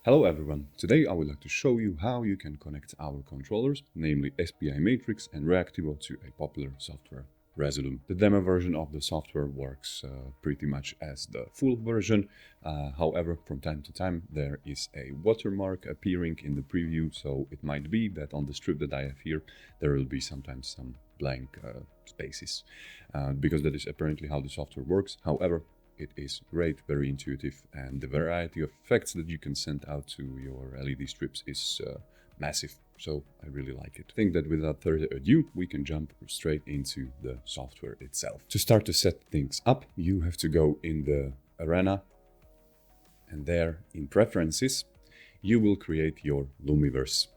Hello everyone, today I would like to show you how you can connect our controllers, namely SPI Matrix and REACTIVO, to a popular software, Resolume. The demo version of the software works pretty much as the full version. However, from time to time there is a watermark appearing in the preview, so it might be that on the strip that I have here there will be sometimes some blank spaces, because that is apparently how the software works. However, it is great, very intuitive, and the variety of effects that you can send out to your LED strips is massive, so I really like it. I think that without further ado, we can jump straight into the software itself. To start to set things up, you have to go in the Arena, and there in Preferences, you will create your Lumiverse.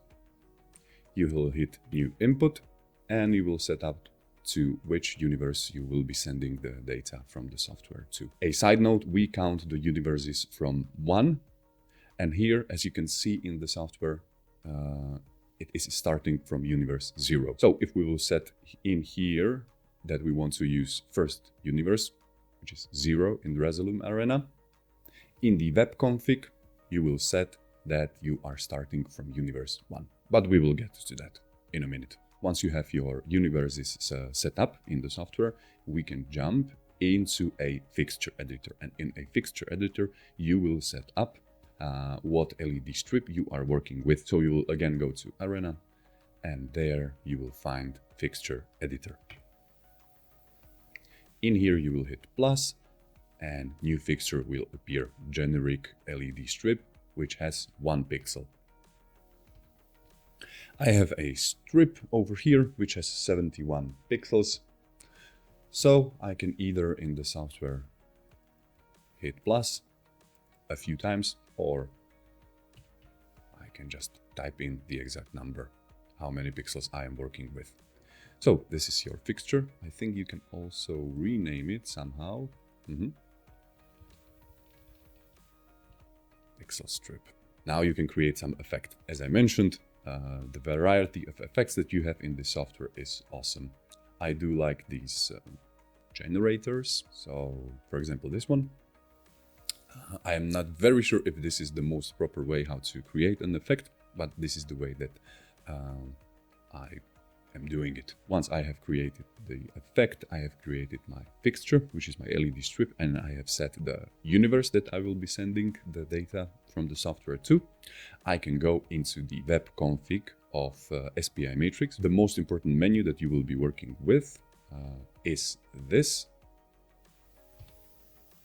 You will hit New Input, and you will set up to which universe you will be sending the data from the software to. A side note, we count the universes from 1, and here, as you can see in the software, it is starting from universe 0. So if we will set in here that we want to use first universe, which is 0 in the Resolume Arena, in the web config, you will set that you are starting from universe 1. But we will get to that in a minute. Once you have your universes set up in the software, we can jump into a fixture editor. And in a fixture editor, you will set up what LED strip you are working with. So you will again go to Arena, and there you will find fixture editor. In here you will hit plus, and new fixture will appear, generic LED strip, which has 1 pixel. I have a strip over here which has 71 pixels, so I can either in the software hit plus a few times, or I can just type in the exact number, how many pixels I am working with. So this is your fixture. I think you can also rename it somehow. Pixel strip. Now you can create some effect. As I mentioned, the variety of effects that you have in this software is awesome. I do like these generators. So, for example, this one. I am not very sure if this is the most proper way how to create an effect, but this is the way that I am doing it. Once I have created the effect, I have created my fixture, which is my LED strip, and I have set the universe that I will be sending the data from the software to. I can go into the web config of SPI Matrix. The most important menu that you will be working with is this.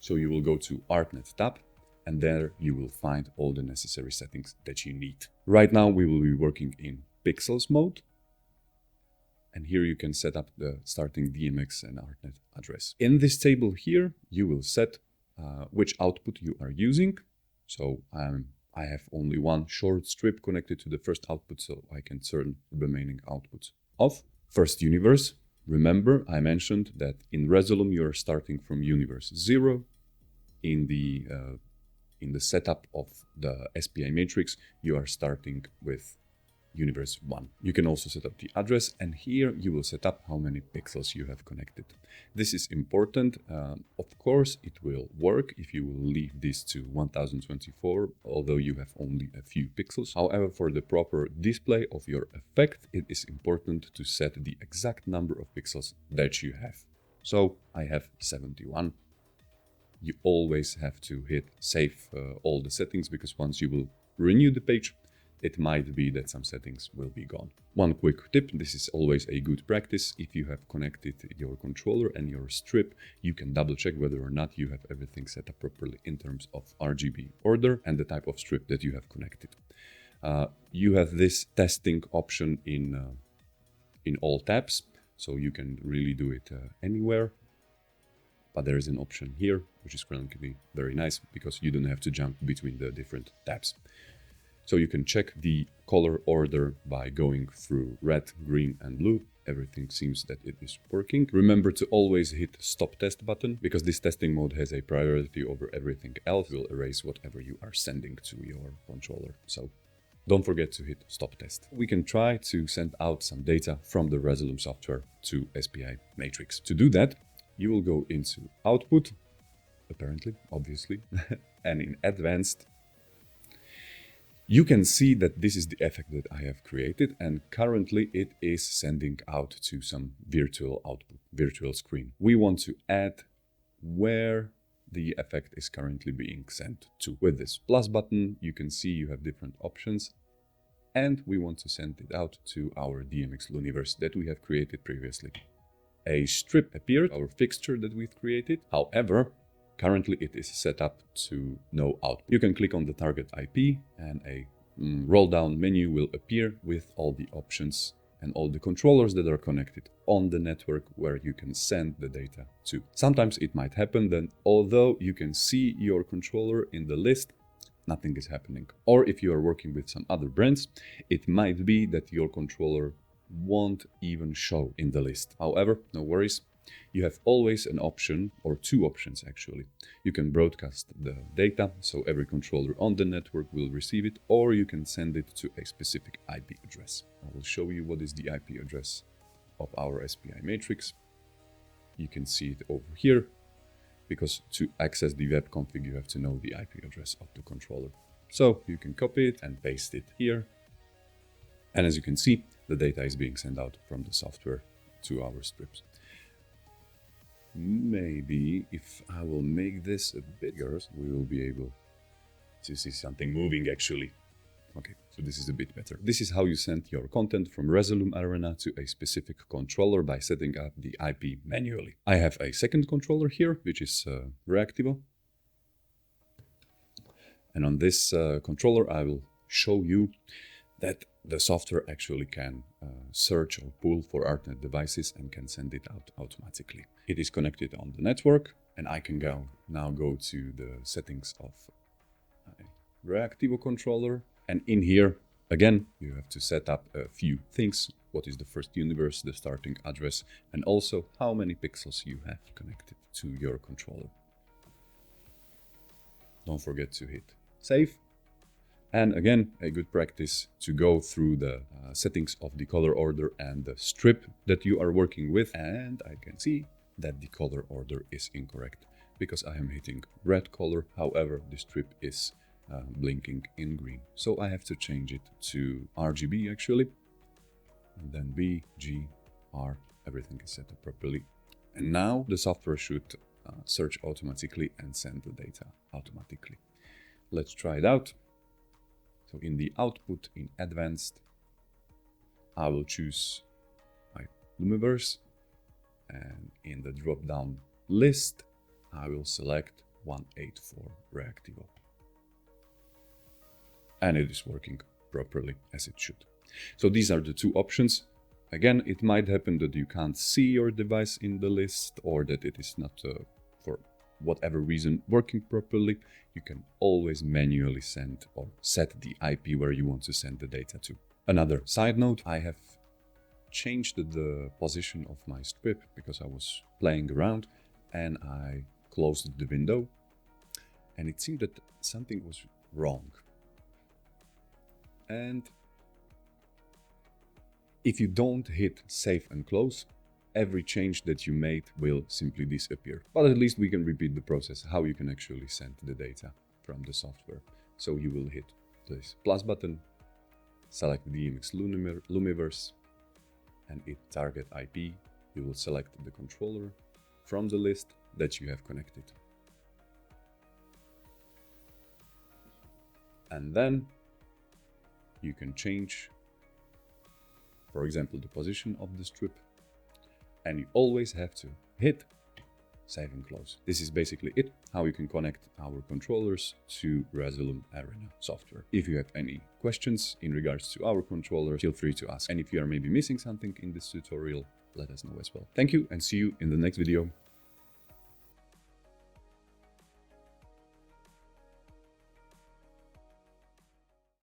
So you will go to ArtNet tab, and there you will find all the necessary settings that you need. Right now we will be working in pixels mode, and here you can set up the starting DMX and ArtNet address. In this table here, you will set which output you are using. So I have only 1 short strip connected to the first output, so I can turn the remaining outputs off. First universe. Remember, I mentioned that in Resolume you are starting from universe 0. In the setup of the SPI Matrix, you are starting with universe 1. You can also set up the address, and here you will set up how many pixels you have connected. This is important. Of course, it will work if you will leave this to 1024, although you have only a few pixels. However, for the proper display of your effect, it is important to set the exact number of pixels that you have. So I have 71. You always have to hit save all the settings, because once you will renew the page, it might be that some settings will be gone. One quick tip, this is always a good practice. If you have connected your controller and your strip, you can double check whether or not you have everything set up properly in terms of RGB order and the type of strip that you have connected. You have this testing option in all tabs, so you can really do it anywhere. But there is an option here, which is currently very nice, because you don't have to jump between the different tabs. So you can check the color order by going through red, green, and blue. Everything seems that it is working. Remember to always hit stop test button, because this testing mode has a priority over everything else. It will erase whatever you are sending to your controller. So don't forget to hit stop test. We can try to send out some data from the Resolume software to SPI Matrix. To do that, you will go into output, apparently, obviously. And in advanced, you can see that this is the effect that I have created, and currently it is sending out to some virtual output, virtual screen. We want to add where the effect is currently being sent to. With this plus button, you can see you have different options, and we want to send it out to our DMX Luniverse that we have created previously. A strip appeared, our fixture that we've created. However, currently it is set up to no output. You can click on the target IP and a roll down menu will appear with all the options and all the controllers that are connected on the network where you can send the data to. Sometimes it might happen that although you can see your controller in the list, nothing is happening. Or if you are working with some other brands, it might be that your controller won't even show in the list. However, no worries. You have always an option, or two options actually. You can broadcast the data, so every controller on the network will receive it, or you can send it to a specific IP address. I will show you what is the IP address of our SPI Matrix. You can see it over here, because to access the web config, you have to know the IP address of the controller. So you can copy it and paste it here. And as you can see, the data is being sent out from the software to our strips. Maybe if I will make this a bit bigger, we will be able to see something moving actually. Okay, so this is a bit better. This is how you send your content from Resolume Arena to a specific controller by setting up the IP manually. I have a second controller here, which is REACTIVO. And on this controller, I will show you that the software actually can search or pull for ArtNet devices and can send it out automatically. It is connected on the network, and I can now go to the settings of a REACTIVO controller. And in here, again, you have to set up a few things. What is the first universe, the starting address, and also how many pixels you have connected to your controller. Don't forget to hit save. And again, a good practice to go through the settings of the color order and the strip that you are working with. And I can see that the color order is incorrect because I am hitting red color. However, the strip is blinking in green. So I have to change it to RGB actually. And then B, G, R, everything is set up properly. And now the software should search automatically and send the data automatically. Let's try it out. So in the output in advanced, I will choose my Lumiverse, and in the drop-down list, I will select 184 REACTIVO. And it is working properly as it should. So these are the two options. Again, it might happen that you can't see your device in the list or that it is not for whatever reason working properly. You can always manually send or set the IP where you want to send the data to. Another side note, I have changed the position of my strip because I was playing around and I closed the window and it seemed that something was wrong. And if you don't hit save and close, every change that you made will simply disappear. But at least we can repeat the process, how you can actually send the data from the software. So you will hit this plus button, select the DMX Lumiverse, and hit target IP. You will select the controller from the list that you have connected. And then you can change, for example, the position of the strip. And you always have to hit save and close. This is basically it, how you can connect our controllers to Resolume Arena software. If you have any questions in regards to our controller, feel free to ask. And if you are maybe missing something in this tutorial, let us know as well. Thank you and see you in the next video.